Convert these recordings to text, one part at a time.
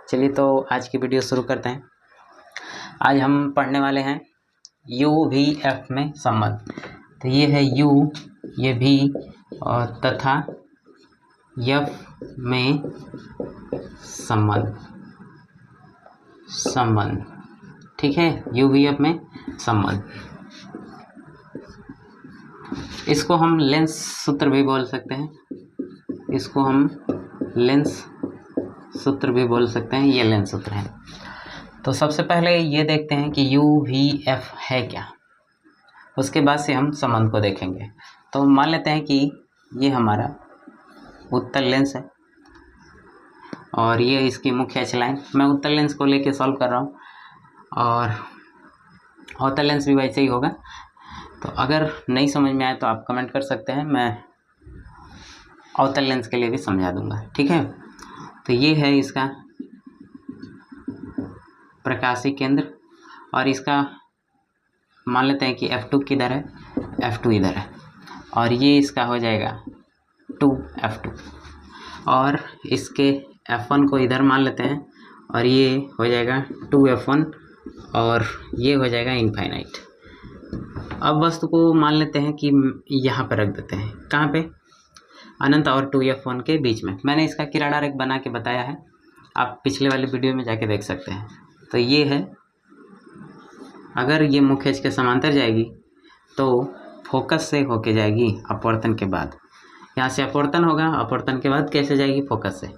चलिए तो आज की वीडियो शुरू करते हैं। आज हम पढ़ने वाले हैं यू वी एफ में संबंध। तो ये है यू, ये भी और तथा एफ में संबंध। ठीक है, यू वी एफ में संबंध। इसको हम लेंस सूत्र भी बोल सकते हैं, इसको हम लेंस सूत्र भी बोल सकते हैं। ये लेंस सूत्र है। तो सबसे पहले ये देखते हैं कि यू वी एफ है क्या, उसके बाद से हम संबंध को देखेंगे। तो मान लेते हैं कि ये हमारा उत्तल लेंस है और ये इसकी मुख्य एच लाइन। मैं उत्तल लेंस को लेके सॉल्व कर रहा हूँ और अवतल लेंस भी वैसे ही होगा। तो अगर नहीं समझ में आए तो आप कमेंट कर सकते हैं, मैं अवतल लेंस के लिए भी समझा दूंगा। ठीक है, तो ये है इसका प्रकाशीय केंद्र और इसका मान लेते हैं कि F2 किधर है, F2 इधर है और ये इसका हो जाएगा 2F2 और इसके F1 को इधर मान लेते हैं और ये हो जाएगा 2F1 और ये हो जाएगा इनफाइनाइट। अब वस्तु को मान लेते हैं कि यहाँ पर रख देते हैं, कहाँ पे, अनंत और 2F1 के बीच में। मैंने इसका किराड़ा रेख बना के बताया है, आप पिछले वाले वीडियो में जाके देख सकते हैं। तो ये है, अगर ये मुख्य एच के समांतर जाएगी तो फोकस से होके जाएगी अपवर्तन के बाद। यहाँ से अपवर्तन होगा, अपवर्तन के बाद कैसे जाएगी, फोकस से।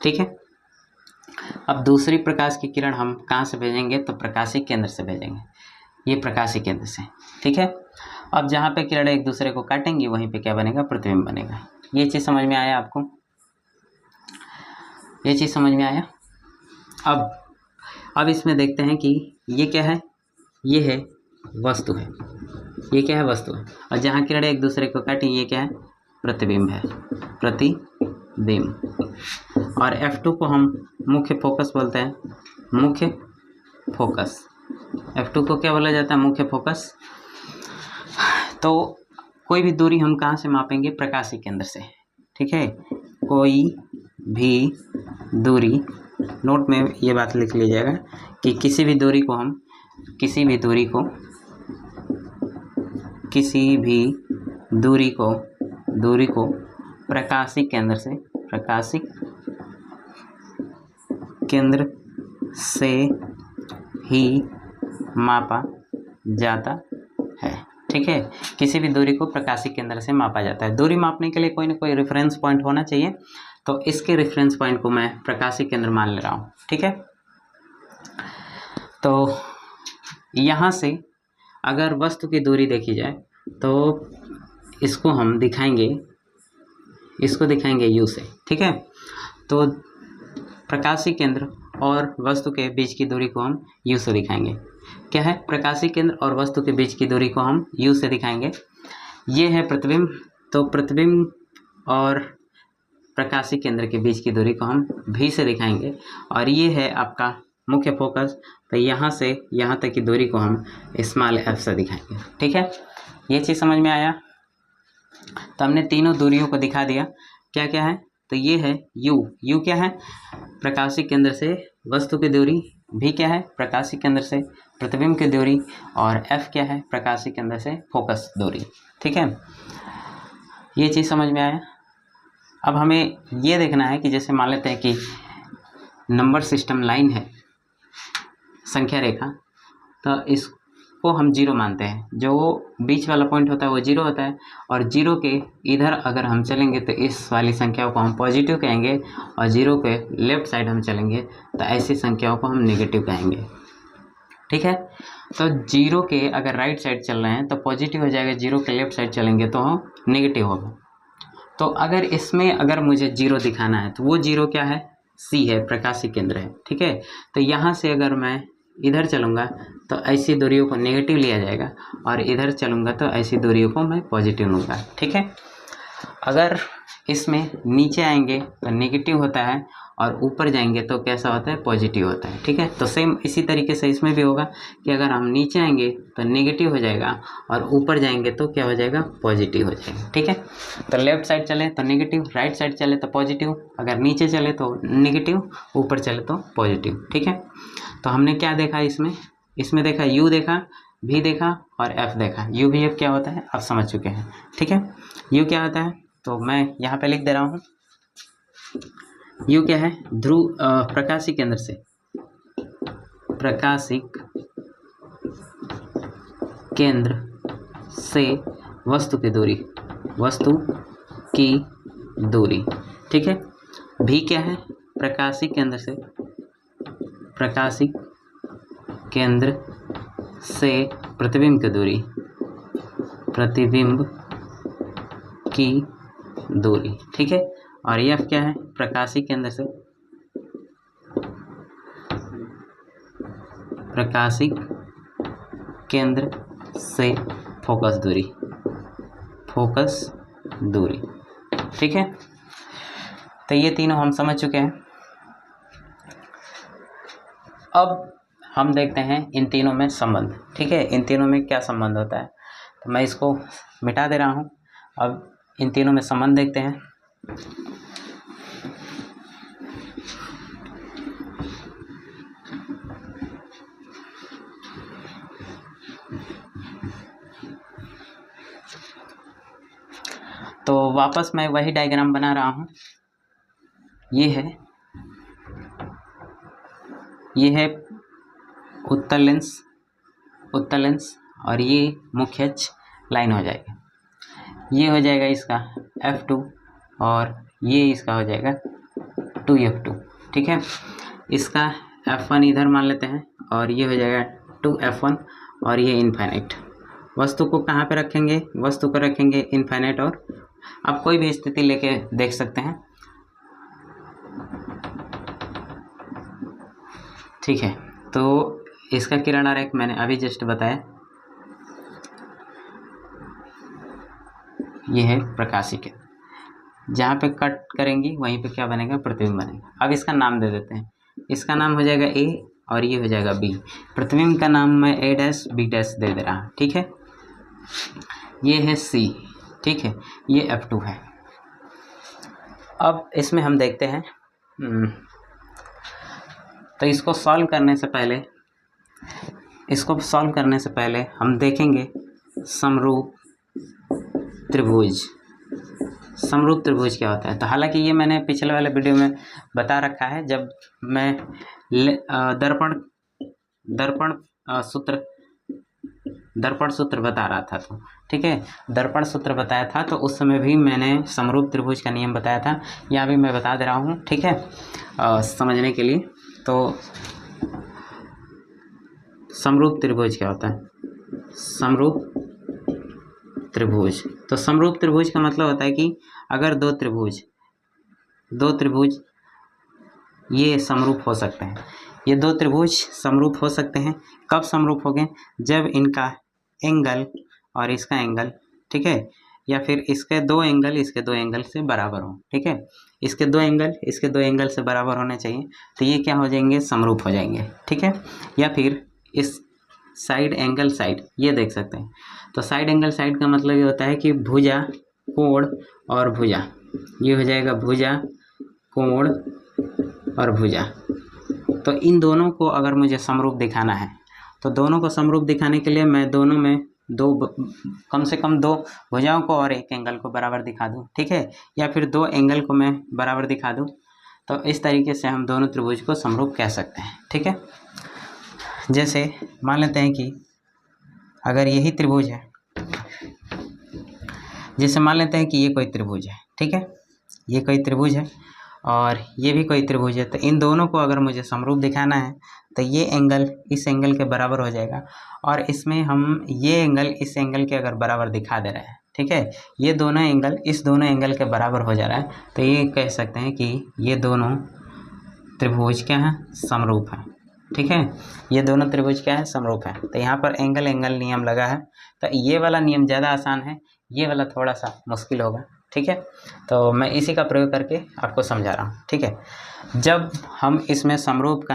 ठीक है, अब दूसरी प्रकाश की किरण हम कहाँ से भेजेंगे, तो प्रकाशीय केंद्र से भेजेंगे, ये प्रकाशीय केंद्र से। ठीक है, अब जहाँ पे किरण एक दूसरे को काटेंगी वहीं पे क्या बनेगा, प्रतिबिंब बनेगा। ये चीज़ समझ में आया आपको, ये चीज़ समझ में आया। अब इसमें देखते हैं कि ये क्या है, ये है वस्तु है, ये क्या है, वस्तु है। और जहाँ किरण एक दूसरे को काटी ये क्या है, प्रतिबिंब है, प्रतिबिंब। और F2 को हम मुख्य फोकस बोलते हैं, मुख्य फोकस। F2 को क्या बोला जाता है, मुख्य फोकस। तो कोई भी दूरी हम कहाँ से मापेंगे, प्रकाशीय केंद्र से। ठीक है, कोई भी दूरी, नोट में ये बात लिख लीजिएगा कि किसी भी दूरी को हम किसी भी दूरी को प्रकाशीय केंद्र से ही मापा जाता है। ठीक है, किसी भी दूरी को प्रकाशीय केंद्र से मापा जाता है। दूरी मापने के लिए कोई ना कोई रेफरेंस पॉइंट होना चाहिए, तो इसके रेफरेंस पॉइंट को मैं प्रकाशीय केंद्र मान ले रहा हूँ। ठीक है, तो यहाँ से अगर वस्तु की दूरी देखी जाए तो इसको हम दिखाएंगे, इसको दिखाएंगे यू से। ठीक है, तो प्रकाशीय केंद्र और वस्तु के बीच की दूरी को हम यू से दिखाएंगे। क्या है, प्रकाशीय केंद्र और वस्तु के बीच की दूरी को हम यू से दिखाएंगे। ये है प्रतिबिंब, तो प्रतिबिंब और प्रकाशीय केंद्र के बीच की दूरी को हम भी से दिखाएंगे। और ये है आपका मुख्य फोकस, तो यहाँ से यहाँ तक की दूरी को हम स्मॉल f से दिखाएंगे। ठीक है, ये चीज़ समझ में आया। तो हमने तीनों दूरियों को दिखा दिया, क्या क्या है। तो ये है यू क्या है, प्रकाशीय केंद्र से वस्तु की दूरी, भी क्या है, प्रकाशीय केंद्र से प्रतिबिंब की दूरी, और f क्या है, प्रकाशीय केंद्र से फोकस दूरी। ठीक है, ये चीज़ समझ में आया। अब हमें ये देखना है कि जैसे मान लेते हैं कि नंबर सिस्टम लाइन है, संख्या रेखा, तो इसको हम जीरो मानते हैं। जो बीच वाला पॉइंट होता है वो जीरो होता है, और जीरो के इधर अगर हम चलेंगे तो इस वाली संख्याओं को हम पॉजिटिव कहेंगे, और जीरो के लेफ्ट साइड हम चलेंगे तो ऐसी संख्याओं को हम नेगेटिव कहेंगे। ठीक है, तो जीरो के अगर राइट साइड चल रहे हैं तो पॉजिटिव हो जाएगा, जीरो के लेफ्ट साइड चलेंगे तो नेगेटिव होगा। तो अगर इसमें अगर मुझे जीरो दिखाना है तो वो जीरो क्या है, सी है, प्रकाशीय केंद्र है। ठीक है, तो यहाँ से अगर मैं इधर चलूँगा तो ऐसी दूरियों को नेगेटिव लिया जाएगा, और इधर चलूँगा तो ऐसी दूरियों को मैं पॉजिटिव लूँगा। ठीक है, अगर इसमें नीचे आएंगे तो नेगेटिव होता है और ऊपर जाएंगे तो कैसा होता है, पॉजिटिव होता है। ठीक है, तो सेम इसी तरीके से इसमें भी होगा कि अगर हम नीचे आएंगे तो नेगेटिव हो जाएगा और ऊपर जाएंगे तो क्या हो जाएगा, पॉजिटिव हो जाएगा। ठीक है, तो लेफ्ट साइड चले तो नेगेटिव, राइट साइड चले तो पॉजिटिव, अगर नीचे चले तो नेगेटिव, ऊपर चले तो पॉजिटिव। ठीक है, तो हमने क्या देखा इसमें देखा यू देखा, भी देखा और एफ देखा। यू भी एफ क्या होता है आप समझ चुके हैं। ठीक है, यू क्या होता है तो मैं यहाँ पे लिख दे रहा हूँ। यू क्या है, ध्रुव प्रकाशिक केंद्र से, प्रकाशिक केंद्र से वस्तु की दूरी, वस्तु की दूरी। ठीक है, भी क्या है, प्रकाशिक केंद्र से, प्रकाशिक केंद्र से प्रतिबिंब की दूरी, प्रतिबिंब की दूरी। ठीक है, और एफ क्या है, प्रकाशिक केंद्र से, प्रकाशिक केंद्र से फोकस दूरी, फोकस दूरी। ठीक है, तो ये तीनों हम समझ चुके हैं। अब हम देखते हैं इन तीनों में संबंध। ठीक है, इन तीनों में क्या संबंध होता है, तो मैं इसको मिटा दे रहा हूँ। अब इन तीनों में संबंध देखते हैं। तो वापस मैं वही डायग्राम बना रहा हूँ। ये है उत्तल लेंस और ये मुख्य अक्ष लाइन हो जाएगा। ये हो जाएगा इसका F2 और ये इसका हो जाएगा 2F2। ठीक है, इसका F1 इधर मान लेते हैं और ये हो जाएगा 2F1 और ये इनफाइनाइट। वस्तु को कहाँ पे रखेंगे, वस्तु को रखेंगे इनफाइनाइट, और आप कोई भी स्थिति लेके देख सकते हैं। ठीक है, तो इसका किरण आरेख मैंने अभी जस्ट बताया। ये है प्रकाशिक है, जहाँ पे कट करेंगी वहीं पे क्या बनेगा, प्रतिबिंब बनेगा। अब इसका नाम दे देते हैं। इसका नाम हो जाएगा ए और ये हो जाएगा बी। प्रतिबिंब का नाम मैं ए डैश बी डैश दे दे रहा हूँ। ठीक है, ये है सी। ठीक है, ये F2 है। अब इसमें हम देखते हैं, तो इसको सॉल्व करने से पहले हम देखेंगे समरूप त्रिभुज। समरूप त्रिभुज क्या होता है, तो हालांकि ये मैंने पिछले वाले वीडियो में बता रखा है, जब मैं दर्पण सूत्र बता रहा था। तो ठीक है, दर्पण सूत्र बताया था, तो उस समय भी मैंने समरूप त्रिभुज का नियम बताया था। यहाँ भी मैं बता दे रहा हूँ। ठीक है, समझने के लिए। तो समरूप त्रिभुज क्या होता है, समरूप त्रिभुज, तो समरूप त्रिभुज का मतलब होता है कि अगर दो त्रिभुज ये समरूप हो सकते हैं, ये दो त्रिभुज समरूप हो सकते हैं। कब समरूप हो गए, जब इनका एंगल और इसका एंगल, ठीक है, या फिर इसके दो एंगल इसके दो एंगल से बराबर हो। ठीक है, इसके दो एंगल इसके दो एंगल से बराबर होने चाहिए, तो ये क्या हो जाएंगे, समरूप हो जाएंगे। ठीक है, या फिर इस साइड एंगल साइड, ये देख सकते हैं। तो साइड एंगल साइड का मतलब ये होता है कि भुजा, कोण और भुजा, ये हो जाएगा भुजा, कोण और भुजा। तो इन दोनों को अगर मुझे समरूप दिखाना है, तो दोनों को समरूप दिखाने के लिए मैं दोनों में कम से कम दो भुजाओं को और एक एंगल को बराबर दिखा दूं। ठीक है, या फिर दो एंगल को मैं बराबर दिखा दूं, तो इस तरीके से हम दोनों त्रिभुज को समरूप कह सकते हैं। ठीक है, जैसे मान लेते हैं कि अगर यही त्रिभुज है, जैसे मान लेते हैं कि ये कोई त्रिभुज है। ठीक है, ये कोई त्रिभुज है और ये भी कोई त्रिभुज है, तो इन दोनों को अगर मुझे समरूप दिखाना है, तो ये एंगल इस एंगल के बराबर हो जाएगा, और इसमें हम ये एंगल इस एंगल के अगर बराबर दिखा दे रहे हैं, ठीक है, ये दोनों एंगल इस दोनों एंगल के बराबर हो जा रहा है, तो ये कह सकते हैं कि ये दोनों त्रिभुज क्या है, समरूप है। ठीक है, ये दोनों त्रिभुज क्या है, समरूप है। तो यहाँ पर एंगल नियम लगा है, तो ये वाला नियम ज़्यादा आसान है, ये वाला थोड़ा सा मुश्किल होगा। ठीक। ठीक है। तो मैं इसी का प्रयोग करके आपको समझा रहा हूँ, ठीक है। जब हम इसमें समरूप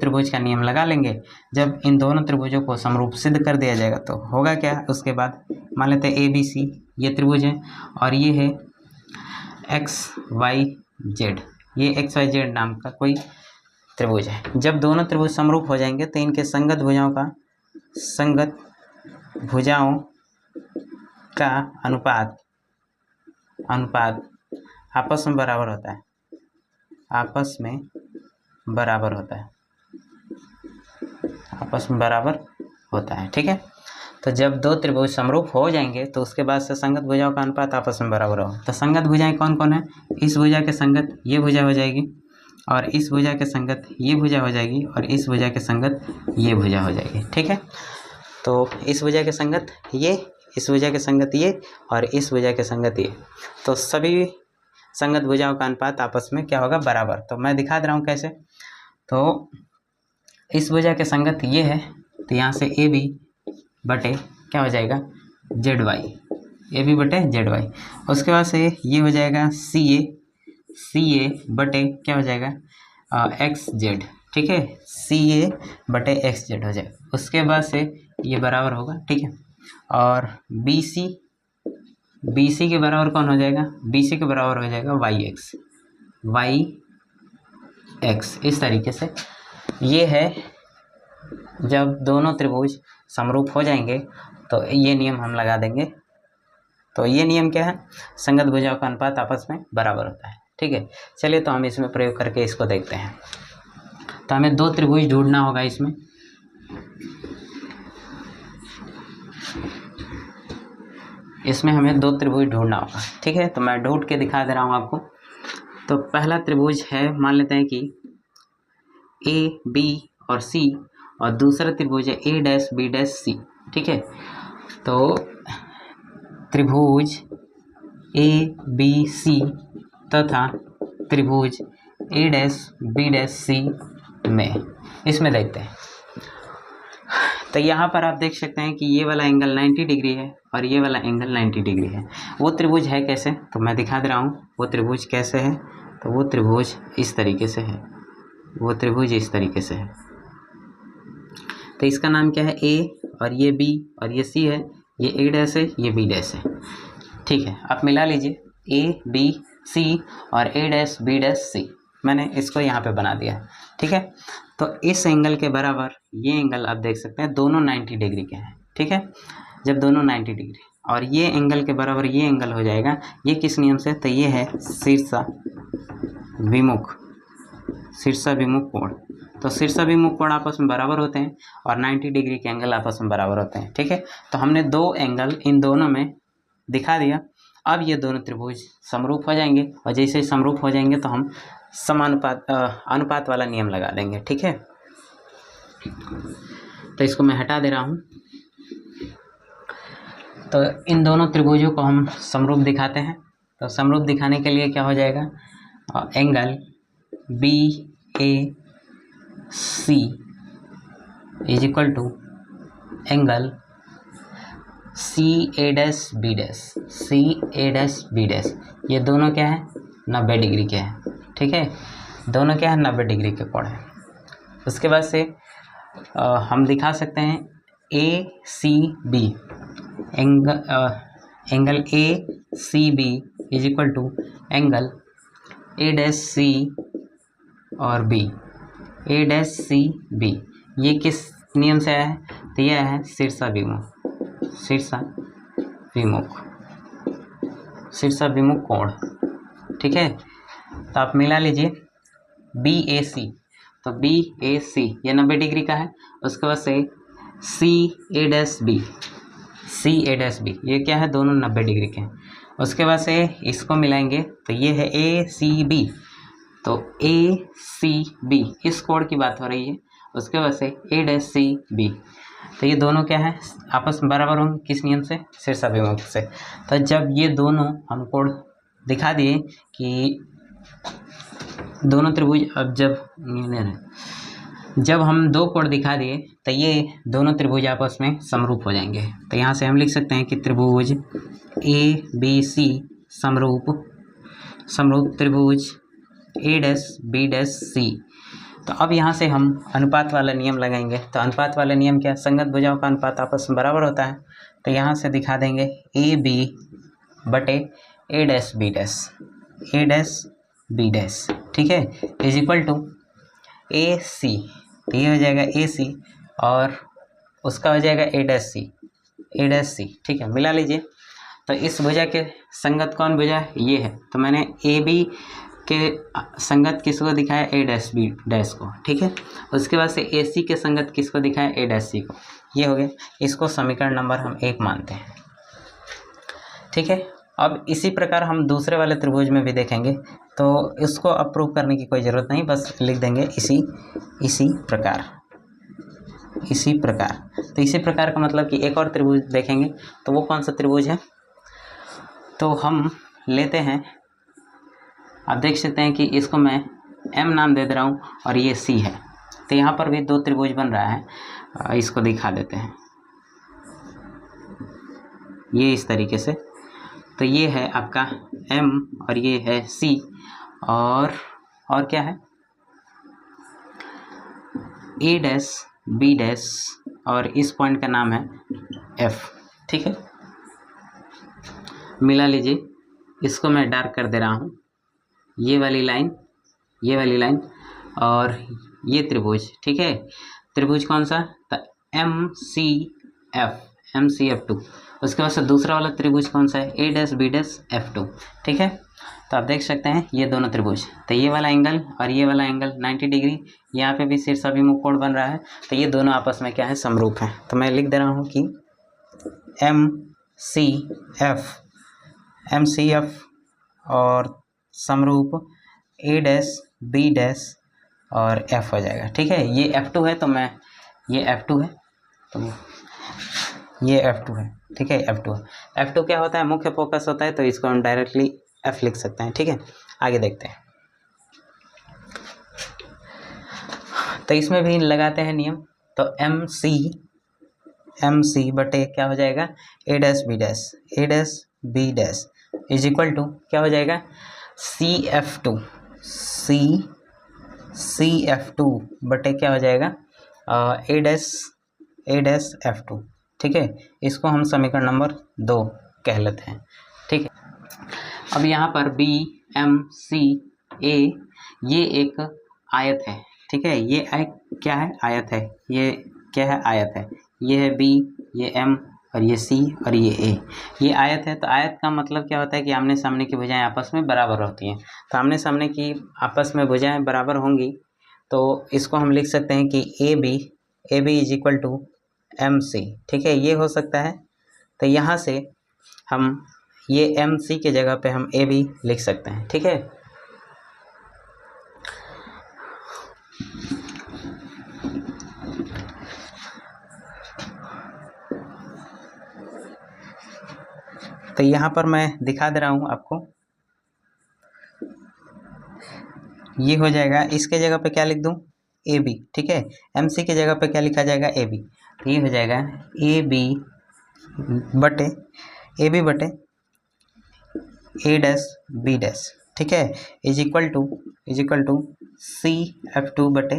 त्रिभुज का नियम लगा लेंगे, जब इन दोनों त्रिभुजों को समरूप सिद्ध कर दिया जाएगा तो होगा क्या, उसके बाद मान लेते हैं ABC ये त्रिभुज है और ये है XYZ, ये XYZ नाम का कोई त्रिभुज है। जब दोनों त्रिभुज समरूप हो जाएंगे तो इनके संगत भुजाओं का अनुपात आपस में बराबर होता है, आपस में बराबर होता है, ठीक है। तो जब दो त्रिभुज समरूप हो जाएंगे तो उसके बाद से संगत भुजाओं का अनुपात आपस में बराबर होगा। तो संगत भुजाएं कौन कौन है, इस भुजा के संगत ये भुजा हो जाएगी और इस भुजा के संगत ये भुजा हो जाएगी और इस भुजा के संगत ये भुजा हो जाएगी, ठीक है। तो इस भुजा के संगत ये, इस भुजा के संगत ये और इस भुजा के संगत ये, तो सभी संगत भुजाओं का अनुपात आपस में क्या होगा, बराबर। तो मैं दिखा दे रहा हूँ कैसे। तो इस भुजा के संगत ये है तो यहाँ से AB बटे क्या हो जाएगा ZY, AB बटे ZY। उसके बाद से ये हो जाएगा CA बटे क्या हो जाएगा XZ, ठीक है, CA बटे XZ हो जाएगा। उसके बाद से ये बराबर होगा, ठीक है। और BC के बराबर कौन हो जाएगा, BC के बराबर हो जाएगा YX, इस तरीके से ये है। जब दोनों त्रिभुज समरूप हो जाएंगे तो ये नियम हम लगा देंगे। तो ये नियम क्या है, संगत भुजाओं का अनुपात आपस में बराबर होता है, ठीक है। चलिए तो हम इसमें प्रयोग करके इसको देखते हैं। तो हमें दो त्रिभुज ढूंढना होगा इसमें हमें दो त्रिभुज ढूंढना होगा, ठीक है। तो मैं ढूंढ के दिखा दे रहा हूँ आपको। तो पहला त्रिभुज है, मान लेते हैं कि AB और C, और दूसरा त्रिभुज है A'B'C, ठीक है। तो त्रिभुज ABC तथा त्रिभुज A'B'C में इसमें देखते हैं। तो यहाँ पर आप देख सकते हैं कि ये वाला एंगल 90 डिग्री है और ये वाला एंगल 90 डिग्री है। वो त्रिभुज है कैसे, तो मैं दिखा दे रहा हूँ वो त्रिभुज कैसे है। तो वो त्रिभुज इस तरीके से है, वो त्रिभुज इस तरीके से है। तो इसका नाम क्या है, A और ये B और ये C है, ये A' है, ये B' है, ठीक है। आप मिला लीजिए ABC और A'B'C, मैंने इसको यहाँ पे बना दिया, ठीक है। तो इस एंगल के बराबर ये एंगल आप देख सकते हैं दोनों 90 डिग्री के हैं, ठीक है। जब दोनों 90 डिग्री और ये एंगल के बराबर ये एंगल हो जाएगा, ये किस नियम से, तो ये है शीर्षा विमुख कोण। तो शीर्षा विमुख कोण आपस में बराबर होते हैं और 90 डिग्री के एंगल आपस में बराबर होते हैं, ठीक है। तो हमने दो एंगल इन दोनों में दिखा दिया। अब ये दोनों त्रिभुज समरूप हो जाएंगे और जैसे समरूप हो जाएंगे तो हम अनुपात वाला नियम लगा देंगे, ठीक है। तो इसको मैं हटा दे रहा हूँ। तो इन दोनों त्रिभुजों को हम समरूप दिखाते हैं। तो समरूप दिखाने के लिए क्या हो जाएगा, angle BAC is equal to angle CA', ये दोनों क्या है, 90 डिग्री के हैं, ठीक है। दोनों क्या है, 90 डिग्री के कोण है। उसके बाद से हम दिखा सकते हैं ACB, angle ACB is equal to angle A'(C) और B, A'(C)B, ये किस नियम से आया है, तो यह है शीर्षा विमुख कोण, ठीक है। तो आप मिला लीजिए BAC, तो BAC ये 90 डिग्री का है। उसके बाद से CA'(B, ये क्या है, दोनों 90 डिग्री के हैं। उसके बाद से इसको मिलाएंगे तो ये है ACB, तो ACB इस कोण की बात हो रही है। उसके बाद से A'(CB, तो ये दोनों क्या है, आपस में बराबर होंगे, किस नियम से, शीर्षा विमुख से। तो जब ये दोनों हम कोण दिखा दिए कि दोनों त्रिभुज, अब जब हम दो कोण दिखा दिए तो ये दोनों त्रिभुज आपस में समरूप हो जाएंगे। तो यहाँ से हम लिख सकते हैं कि त्रिभुज ABC समरूप त्रिभुज ए डैश बी डैश सी। तो अब यहाँ से हम अनुपात वाला नियम लगाएंगे। तो अनुपात वाला नियम क्या है? संगत भुजाओं का अनुपात आपस में बराबर होता है। तो यहाँ से दिखा देंगे ए बी बटे ए डैश बी डैश, ए डैश बी डैश, ठीक है, इज इक्वल टू ए सी। तो ये हो जाएगा ए सी और उसका हो जाएगा ए डैश सी, ए डैश सी, ठीक है, मिला लीजिए। तो इस भुजा के संगत कौन भुजा है? ये है। तो मैंने ए बी के संगत किसको दिखाया? ए डैश बी डैश को, ठीक है। उसके बाद से ए सी के संगत किसको दिखाया? ए डैश सी को। ये हो गया। इसको समीकरण नंबर हम 1 मानते हैं, ठीक है। अब इसी प्रकार हम दूसरे वाले त्रिभुज में भी देखेंगे। तो इसको अब प्रूव करने की कोई ज़रूरत नहीं, बस लिख देंगे इसी प्रकार, इसी प्रकार। तो इसी प्रकार का मतलब कि एक और त्रिभुज देखेंगे। तो वो कौन सा त्रिभुज है? तो हम लेते हैं, आप देख सकते हैं कि इसको मैं M नाम दे रहा हूँ और ये C है। तो यहाँ पर भी 2 त्रिभुज बन रहा है। इसको दिखा देते हैं ये इस तरीके से। तो ये है आपका M और ये है C और क्या है? A डैश B डैश और इस पॉइंट का नाम है F, ठीक है। मिला लीजिए। इसको मैं डार्क कर दे रहा हूँ, ये वाली लाइन, ये वाली लाइन और ये त्रिभुज, ठीक है। त्रिभुज कौन सा? तो MCF2। उसके बाद से दूसरा वाला त्रिभुज कौन सा है? A dash B dash F2, ठीक है। तो आप देख सकते हैं ये दोनों त्रिभुज। तो ये वाला एंगल और ये वाला एंगल 90 डिग्री, यहाँ पे भी शीर्षाभिमुख कोण बन रहा है। तो ये दोनों आपस में क्या है? समरूप हैं। तो मैं लिख दे रहा हूँ कि MCF और समरूप A डैश B डैश और F हो जाएगा, ठीक है। ये F2 है, तो मैं ये F2 है, तो ये F2 है, ठीक है। F2 है। F2 क्या होता है? मुख्य फोकस होता है। तो इसको हम डायरेक्टली F लिख सकते हैं, ठीक है। आगे देखते हैं। तो इसमें भी लगाते हैं नियम। तो MC बटे क्या हो जाएगा? A dash B dash, A dash B dash is equal to क्या हो जाएगा? CF2 बटे क्या हो जाएगा? A डैश F2, ठीक है। इसको हम समीकरण नंबर 2 कह लेते हैं, ठीक है। अब यहाँ पर B M C A ये एक आयत है, ठीक है। ये क्या है? आयत है। ये क्या है? आयत है। ये है B, ये M और ये C और ये A। ये आयत है। तो आयत का मतलब क्या होता है कि आमने सामने की भुजाएं आपस में बराबर होती हैं। तो आमने सामने की आपस में भुजाएं बराबर होंगी तो इसको हम लिख सकते हैं कि A B is equal to MC, ठीक है। ये हो सकता है। तो यहाँ से हम ये MC के जगह पे हम AB लिख सकते हैं, ठीक है। तो यहाँ पर मैं दिखा दे रहा हूँ आपको, ये हो जाएगा। इसके जगह पे क्या लिख दूँ? AB, ठीक है। MC के जगह पे क्या लिखा जाएगा? AB। तो ये हो जाएगा AB बटे A डैश B डैश, ठीक है, इज इक्वल टू CF2 बटे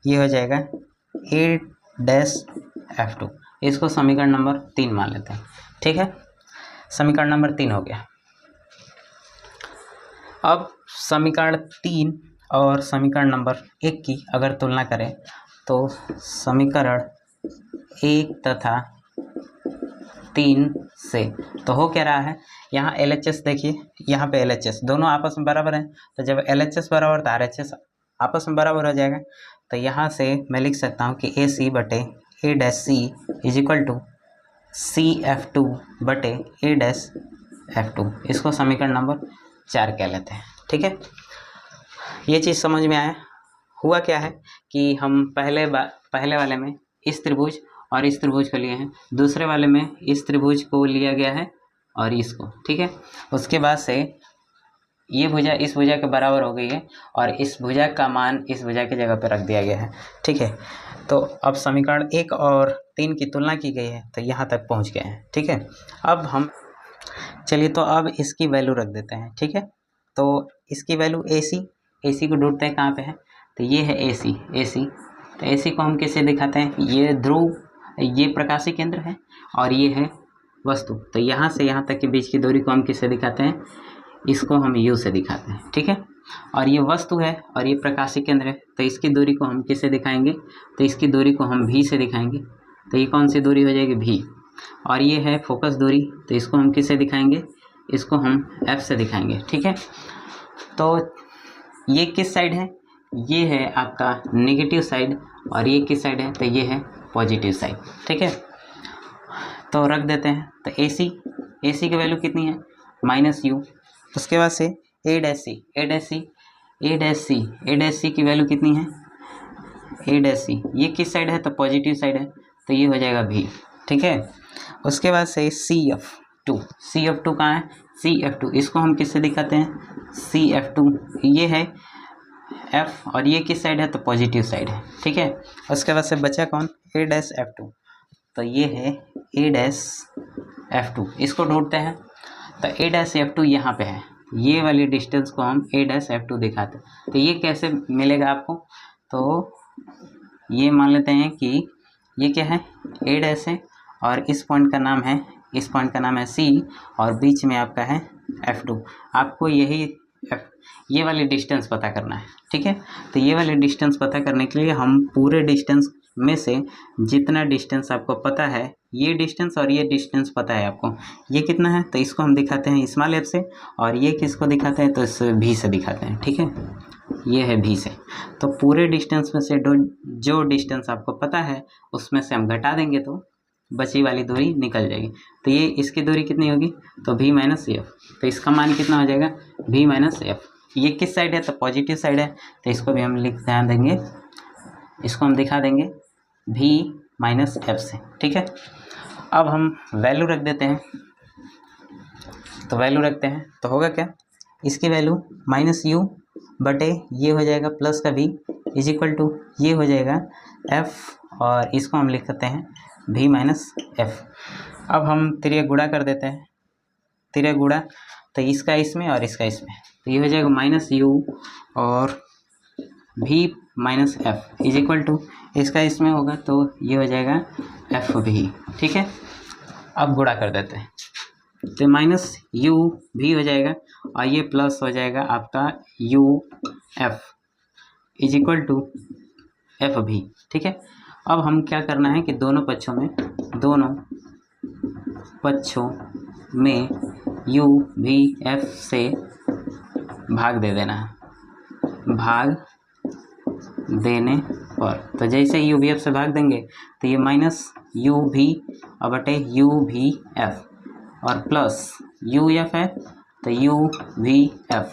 ये हो जाएगा A डैश F2। इसको समीकरण नंबर 3 मान लेते हैं, ठीक है। समीकरण नंबर 3 हो गया। अब समीकरण 3 और समीकरण नंबर 1 की अगर तुलना करें तो समीकरण 1 तथा 3 से तो हो क्या रहा है? यहाँ LHS देखिए, यहाँ पे LHS दोनों आपस में बराबर हैं। तो जब LHS बराबर तो RHS आपस में बराबर हो जाएगा। तो यहाँ से मैं लिख सकता हूँ कि AC बटे A dash C is equal to CF2 बटे A डैश F2। इसको समीकरण नंबर 4 कह लेते हैं, ठीक है। ये चीज़ समझ में आया? हुआ क्या है कि हम पहले वाले में इस त्रिभुज और इस त्रिभुज को लिए हैं, दूसरे वाले में इस त्रिभुज को लिया गया है और इसको, ठीक है। उसके बाद से ये भुजा इस भुजा के बराबर हो गई है और इस भुजा का मान इस भुजा की जगह पर रख दिया गया है, ठीक है। तो अब समीकरण 1 और 3 की तुलना की गई है तो यहाँ तक पहुँच गए हैं, ठीक है। अब हम चलिए तो अब इसकी वैल्यू रख देते हैं, ठीक है। तो इसकी वैल्यू AC को ढूंढते हैं कहाँ पे है, तो ये है AC। तो AC को हम कैसे दिखाते हैं, ये ध्रुव, ये प्रकाशीय केंद्र है और ये है वस्तु। तो यहाँ से यहाँ तक के बीच की दूरी को हम किससे दिखाते हैं, इसको हम U से दिखाते हैं, ठीक है। और ये वस्तु है और ये प्रकाशीय केंद्र है, तो इसकी दूरी को हम किससे दिखाएंगे, तो इसकी दूरी को हम V से दिखाएंगे। तो ये कौन सी दूरी हो जाएगी, V। और ये है फोकस दूरी, तो इसको हम किससे दिखाएंगे, इसको हम F से दिखाएंगे, ठीक है। तो ये किस साइड है, ये है आपका नेगेटिव साइड और ये किस साइड है, तो ये है पॉजिटिव साइड, ठीक है। तो रख देते हैं। तो AC की वैल्यू कितनी है, -U। उसके बाद से A' C की वैल्यू कितनी है, A' ये किस साइड है, तो पॉजिटिव साइड है, तो ये हो जाएगा V, ठीक है। उसके बाद से CF2 कहाँ है, CF2 इसको हम किससे दिखाते हैं, CF2 ये है F और ये किस साइड है, तो पॉजिटिव साइड है, ठीक है। उसके बाद से बचा कौन, A'(F2), तो ये है A'(F2), इसको ढूंढते हैं। तो A'(F2) यहाँ पे है, ये वाली डिस्टेंस को हम A'(F2) दिखाते हैं। तो ये कैसे मिलेगा आपको, तो ये मान लेते हैं कि ये क्या है, A' है और इस पॉइंट का नाम है C और बीच में आपका है F2। आपको ये वाली डिस्टेंस पता करना है, ठीक है। तो ये वाली डिस्टेंस पता करने के लिए हम पूरे डिस्टेंस में से जितना डिस्टेंस आपको पता है, ये डिस्टेंस और ये डिस्टेंस पता है आपको, ये कितना है, तो इसको हम दिखाते हैं स्मॉल f से, और ये किसको दिखाते हैं, तो इस V से दिखाते हैं, ठीक है। ये है V से। तो पूरे डिस्टेंस में से जो डिस्टेंस आपको पता है उसमें से हम घटा देंगे तो बची वाली दूरी निकल जाएगी। तो ये इसकी दूरी कितनी होगी, तो V - F। तो इसका मान कितना हो जाएगा, V - F। ये किस साइड है, तो पॉजिटिव साइड है, तो इसको भी हम ध्यान देंगे, इसको हम दिखा देंगे V - F से, ठीक है। अब हम वैल्यू रख देते हैं। तो वैल्यू रखते हैं तो होगा क्या, इसकी वैल्यू -U बटे ये हो जाएगा प्लस का V इज इक्वल टू ये हो जाएगा F, और इसको हम लिख सकते हैं V - F। अब हम तिर्यक गुणा कर देते हैं, तिर्यक गुणा, तो इसका इसमें और इसका इसमें, तो ये हो जाएगा -U और V - F is equal to इसका इसमें होगा तो ये हो जाएगा FV, ठीक है। अब गुणा कर देते हैं, तो -UV हो जाएगा और ये प्लस हो जाएगा आपका UF is equal to FV, ठीक है। अब हम क्या करना है कि दोनों पक्षों में UVF से भाग दे देना है, भाग देने पर, तो जैसे UVF से भाग देंगे तो ये -UV बटे UVF और प्लस UF है तो UVF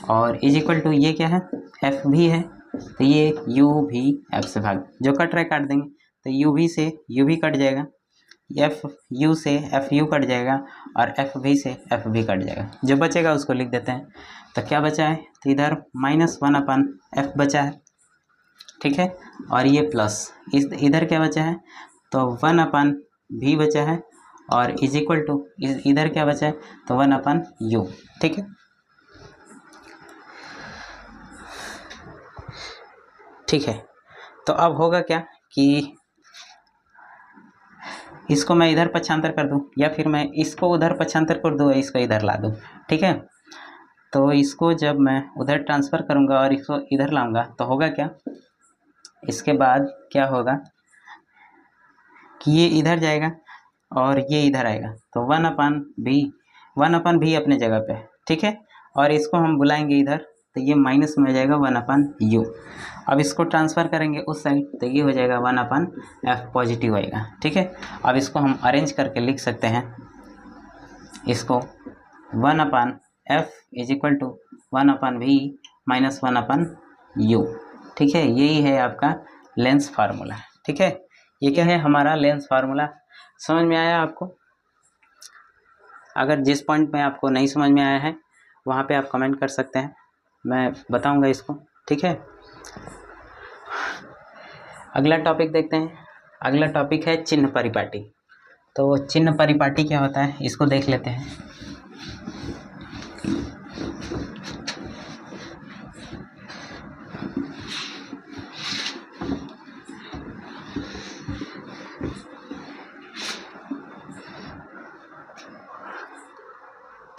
और इज इक्वल टू ये क्या है, FV है, तो ये UVF से भाग, जो कट रहा है काट देंगे, तो UV से UV कट जाएगा, FU से FU कट जाएगा और FV से FV कट जाएगा, जो बचेगा उसको लिख देते हैं। तो क्या बचा है, तो इधर -1/F बचा है, ठीक है, और ये प्लस इधर क्या बचा है, तो 1/V बचा है और इज इक्वल टू इधर क्या बचा है, तो 1/U, ठीक है। ठीक है, तो अब होगा क्या कि इसको मैं इधर पक्षांतर कर दूं या फिर मैं इसको उधर पक्षांतर कर दूं, इसको इधर ला दूं, ठीक है। तो इसको जब मैं उधर ट्रांसफ़र करूंगा और इसको इधर लाऊंगा तो होगा क्या, इसके बाद क्या होगा कि ये इधर जाएगा और ये इधर आएगा, तो 1/V अपने जगह पे, ठीक है, और इसको हम बुलाएंगे इधर, तो ये माइनस में हो जाएगा 1/U। अब इसको ट्रांसफ़र करेंगे उस साइड, तो ये हो जाएगा 1/F पॉजिटिव आएगा, ठीक है। अब इसको हम अरेंज करके लिख सकते हैं, इसको 1/F is equal to 1/V minus 1/U, ठीक है। यही है आपका लेंस फार्मूला, ठीक है। ये क्या है, हमारा लेंस फार्मूला। समझ में आया आपको? अगर जिस पॉइंट में आपको नहीं समझ में आया है वहाँ पे आप कमेंट कर सकते हैं, मैं बताऊंगा इसको, ठीक है। अगला टॉपिक देखते हैं। अगला टॉपिक है चिन्ह परिपाटी। तो चिन्ह परिपाटी क्या होता है इसको देख लेते हैं।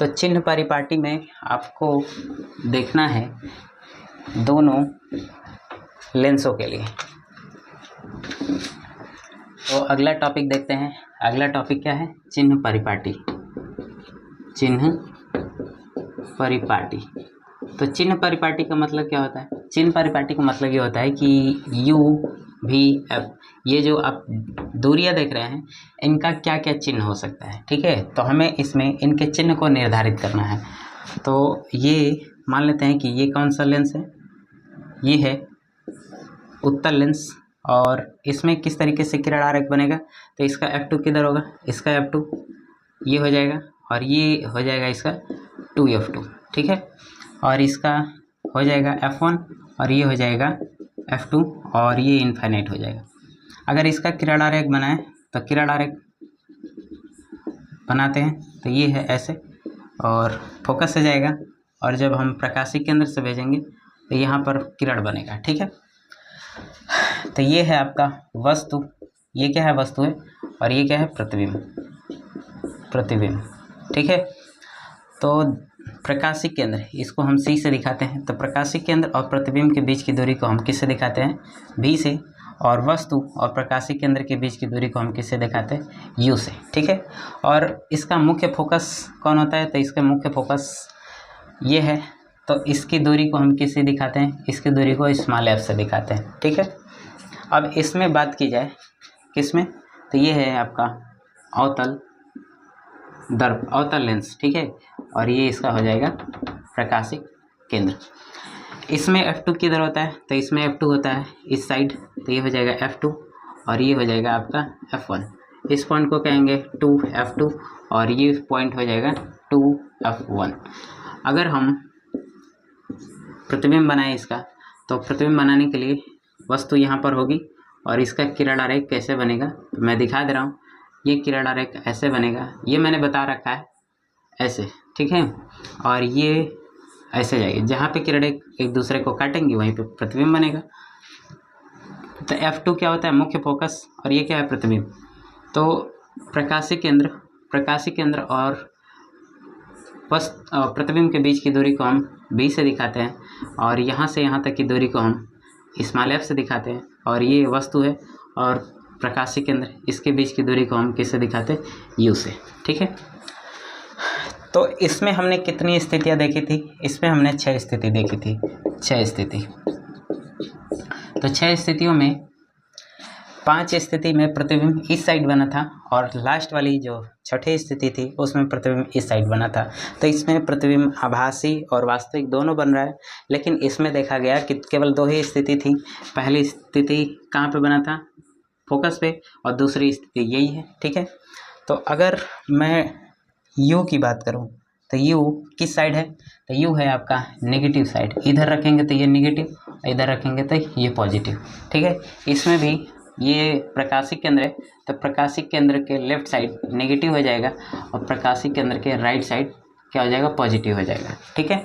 तो चिन्ह परिपाटी में आपको देखना है दोनों लेंसों के लिए। तो अगला टॉपिक देखते हैं। अगला टॉपिक क्या है? चिन्ह परिपाटी। चिन्ह परिपाटी। तो चिन्ह परिपाटी का मतलब क्या होता है? चिन्ह परिपाटी का मतलब ये होता है कि यू भी एफ, ये जो आप दूरियां देख रहे हैं इनका क्या क्या चिन्ह हो सकता है, ठीक है। तो हमें इसमें इनके चिन्ह को निर्धारित करना है। तो ये मान लेते हैं कि ये कौन सा लेंस है? ये है उत्तल लेंस। और इसमें किस तरीके से किरण आरेख बनेगा? तो इसका F2 किधर होगा? इसका F2 ये हो जाएगा और ये हो जाएगा इसका 2F2, ठीक है। और इसका हो जाएगा F1 और ये हो जाएगा F2 और ये इनफाइनाइट हो जाएगा। अगर इसका किरण आरेख बनाएं तो किरण आरेख बनाते हैं तो ये है ऐसे और फोकस से जाएगा और जब हम प्रकाशिक केंद्र से भेजेंगे तो यहाँ पर किरण बनेगा, ठीक है। तो ये है आपका वस्तु, ये क्या है? वस्तु है और ये क्या है? प्रतिबिंब। प्रतिबिंब, ठीक है। तो प्रकाशिक केंद्र, इसको हम C से दिखाते हैं। तो प्रकाशिक केंद्र और प्रतिबिंब के बीच की दूरी को हम किससे दिखाते हैं? V से। और वस्तु और प्रकाशिक केंद्र के बीच की दूरी को हम किससे दिखाते हैं? U से, ठीक है। और इसका मुख्य फोकस कौन होता है? तो इसका मुख्य फोकस ये है। तो इसकी दूरी को हम किससे दिखाते हैं? इसकी दूरी को स्मॉल f से दिखाते हैं, ठीक है। अब इसमें बात की जाए किसमें? तो ये है आपका अवतल दर्प, अवतल लेंस, ठीक है। और ये इसका हो जाएगा प्रकाशिक केंद्र। इसमें F2 किधर होता है? तो इसमें F2 होता है इस साइड, तो ये हो जाएगा F2 और ये हो जाएगा आपका F1। इस पॉइंट को कहेंगे 2F2 और ये पॉइंट हो जाएगा 2F1। अगर हम प्रतिबिंब बनाएं इसका, तो प्रतिबिंब बनाने के लिए वस्तु यहाँ पर होगी और इसका किरण आरेख कैसे बनेगा तो मैं दिखा दे रहा हूँ। ये किरण आरेख ऐसे बनेगा, ये मैंने बता रखा है ऐसे, ठीक है। और ये ऐसे जाएगी, जहाँ पे किरण एक दूसरे को काटेंगी वहीं पे प्रतिबिंब बनेगा। तो F2 क्या होता है? मुख्य फोकस। और ये क्या है? प्रतिबिंब। तो प्रकाशिक केंद्र और प्रतिबिंब के बीच की दूरी को हम B से दिखाते हैं और यहाँ से यहाँ तक की दूरी को हम स्मॉल f से दिखाते हैं। और ये वस्तु है और प्रकाशिक केंद्र, इसके बीच की दूरी को हम किससे दिखाते हैं? U से, ठीक है। तो इसमें हमने कितनी स्थितियाँ देखी थी? इसमें हमने 6 स्थिति देखी थी, 6 स्थिति। तो 6 स्थितियों में 5 स्थिति में प्रतिबिंब इस साइड बना था और लास्ट वाली जो छठी स्थिति थी उसमें प्रतिबिंब इस साइड बना था। तो इसमें प्रतिबिंब आभासी और वास्तविक दोनों बन रहा है। लेकिन इसमें देखा गया कि केवल 2 ही स्थिति थी। पहली स्थिति कहाँ पे बना था? फोकस पे। और दूसरी स्थिति यही है, ठीक है। तो अगर मैं U की बात करूँ तो U किस साइड है? तो U है आपका नेगेटिव साइड। इधर रखेंगे तो ये नेगेटिव, इधर रखेंगे तो ये पॉजिटिव, ठीक है। इसमें भी ये प्रकाशिक केंद्र है तो प्रकाशिक केंद्र के लेफ्ट साइड नेगेटिव हो जाएगा और प्रकाशिक केंद्र के राइट साइड क्या हो जाएगा? पॉजिटिव हो जाएगा, ठीक है।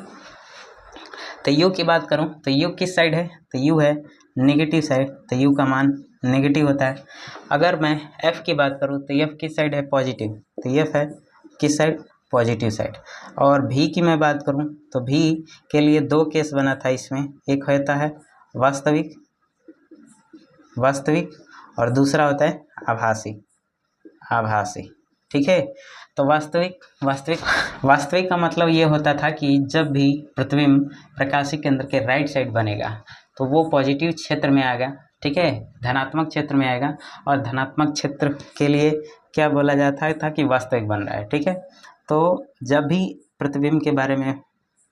तो U की बात करूं तो U किस साइड है? तो U है नेगेटिव साइड, तो U का मान नेगेटिव होता है। अगर मैं F की बात करूं तो F किस साइड है? पॉजिटिव, तो F है किस साइड? Positive side. और V की मैं बात करूं तो V के लिए 2 केस बना था इसमें। एक होता है वास्तविक और दूसरा होता है आभासी, ठीक है। तो वास्तविक का मतलब ये होता था कि जब भी प्रतिबिंब प्रकाशिक केंद्र के राइट साइड बनेगा तो वो पॉजिटिव क्षेत्र में आएगा, ठीक है, धनात्मक क्षेत्र में आएगा। और धनात्मक क्षेत्र के लिए क्या बोला जाता था कि वास्तविक बन रहा है, ठीक है। तो जब भी प्रतिबिंब के बारे में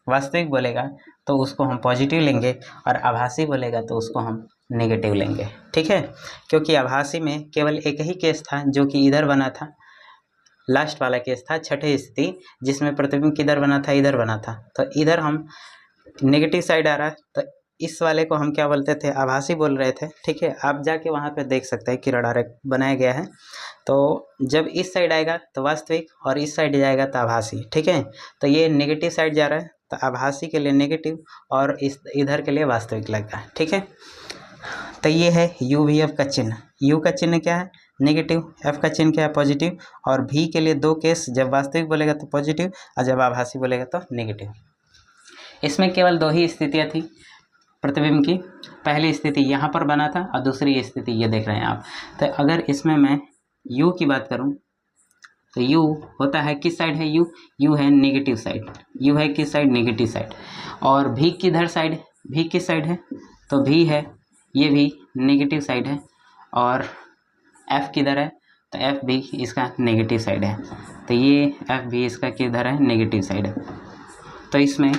वास्तविक बोलेगा तो उसको हम पॉजिटिव लेंगे और आभासी बोलेगा तो उसको हम नेगेटिव लेंगे, ठीक है। क्योंकि आभासी में केवल एक ही केस था जो कि इधर बना था, लास्ट वाला केस था छठी स्थिति, जिसमें प्रतिबिंब किधर बना था? इधर बना था। तो इधर हम नेगेटिव साइड आ रहा है तो इस वाले को हम क्या बोलते थे? आभासी बोल रहे थे, ठीक है। आप जाके वहाँ पे देख सकते हैं किरण आरेख बनाया गया है। तो जब इस साइड आएगा तो वास्तविक और इस साइड जाएगा तो आभासी, ठीक है। तो ये नेगेटिव साइड जा रहा है तो आभासी के लिए नेगेटिव और इधर के लिए वास्तविक लगा, ठीक है। तो ये है UVF का चिन्ह। U का चिन्ह क्या है? नेगेटिव, एफ का चिन्ह क्या है पॉजिटिव, और भी के लिए दो केस, जब वास्तविक बोलेगा तो पॉजिटिव और जब आभासी बोलेगा तो नेगेटिव। इसमें केवल दो ही स्थितियाँ थी प्रतिबिंब की, पहली स्थिति यहाँ पर बना था और दूसरी स्थिति ये देख रहे हैं आप। तो अगर इसमें मैं u की बात करूँ तो u होता है किस साइड है, u है नेगेटिव साइड, u है किस साइड, नेगेटिव साइड। और भी किधर साइड, भी किस साइड है, तो भी है, ये भी नेगेटिव साइड है। और f किधर है, तो f भी इसका नेगेटिव साइड है, तो ये f भी इसका किधर है, नेगेटिव साइड है। तो इसमें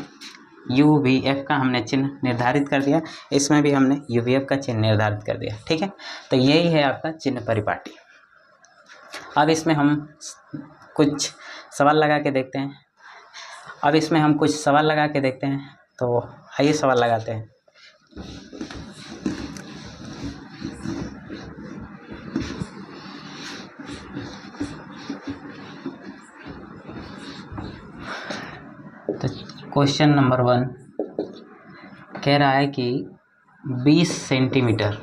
u भी f का हमने चिन्ह निर्धारित कर दिया, इसमें भी हमने u भी f का चिन्ह निर्धारित कर दिया, ठीक है। तो यही है आपका चिन्ह परिपाटी। अब इसमें हम कुछ सवाल लगा के देखते हैं, तो आइए सवाल लगाते हैं। तो क्वेश्चन नंबर 1 कह रहा है कि 20 सेंटीमीटर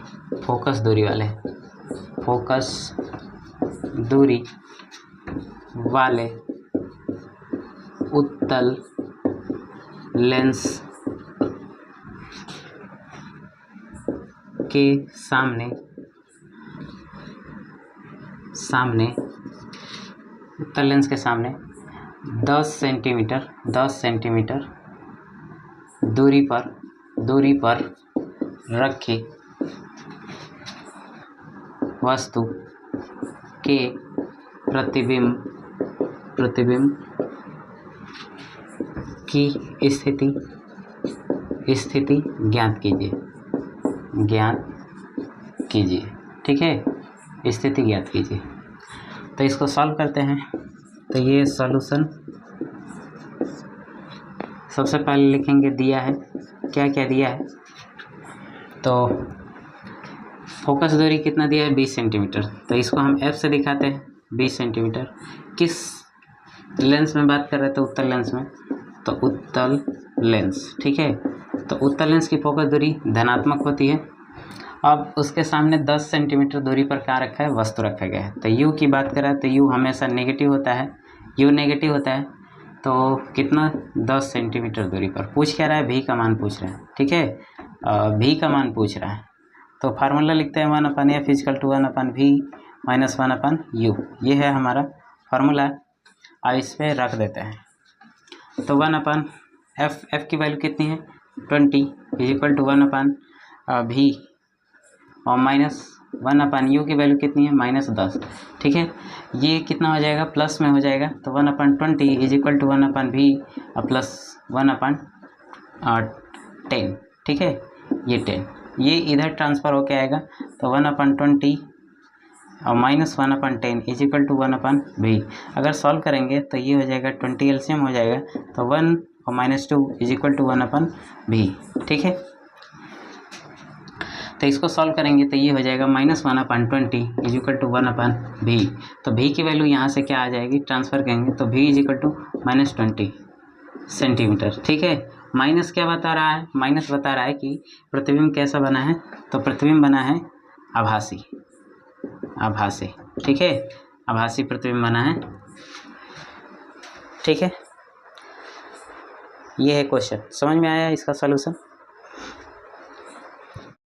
फोकस दूरी वाले उत्तल लेंस के सामने उत्तल लेंस के सामने 10 सेंटीमीटर दूरी पर रखी वस्तु के प्रतिबिंब की स्थिति ज्ञात कीजिए, ठीक है, स्थिति ज्ञात कीजिए। तो इसको सॉल्व करते हैं। तो ये सॉल्यूशन सबसे पहले लिखेंगे, दिया है क्या दिया है, तो फोकस दूरी कितना दिया है, 20 सेंटीमीटर। तो इसको हम F से दिखाते हैं, 20 सेंटीमीटर। किस लेंस में बात कर रहे थे, उत्तल लेंस में, तो उत्तल लेंस, ठीक है। तो उत्तल लेंस की फोकस दूरी धनात्मक होती है। अब उसके सामने 10 सेंटीमीटर दूरी पर क्या रखा है, वस्तु रखा गया है। तो U की बात करें तो U हमेशा नेगेटिव होता है, U नेगेटिव होता है। तो कितना, 10 सेंटीमीटर दूरी पर। पूछ क्या रहा है, भी का मान पूछ रहा है, ठीक है, भी का मान पूछ रहा है। तो फार्मूला लिखते हैं 1/f = 1/v - 1/u, ये है हमारा फार्मूला। अब इस पर रख देते हैं। तो 1/f, f की वैल्यू कितनी है, 20 = 1/v और -1/u की वैल्यू कितनी है, -10, ठीक है। ये कितना हो जाएगा, प्लस में हो जाएगा। तो 1/20 = 1/v और प्लस 1/10, ठीक है, ये 10, ये इधर ट्रांसफ़र होके आएगा। तो 1/20 और -1/10 = 1/v। अगर सॉल्व करेंगे तो ये हो जाएगा 20 एलसीएम हो जाएगा, तो 1 और -2 = 1/v, ठीक है। तो इसको सॉल्व करेंगे तो ये हो जाएगा -1/20 = 1/v। तो v की वैल्यू यहाँ से क्या आ जाएगी, ट्रांसफ़र करेंगे तो v = -20 सेंटीमीटर, ठीक है। माइनस क्या बता रहा है, माइनस बता रहा है कि प्रतिबिंब कैसा बना है, तो प्रतिबिंब बना है आभासी, ठीक है, आभासी प्रतिबिंब बना है, ठीक है। ये है क्वेश्चन, समझ में आया इसका सॉल्यूशन।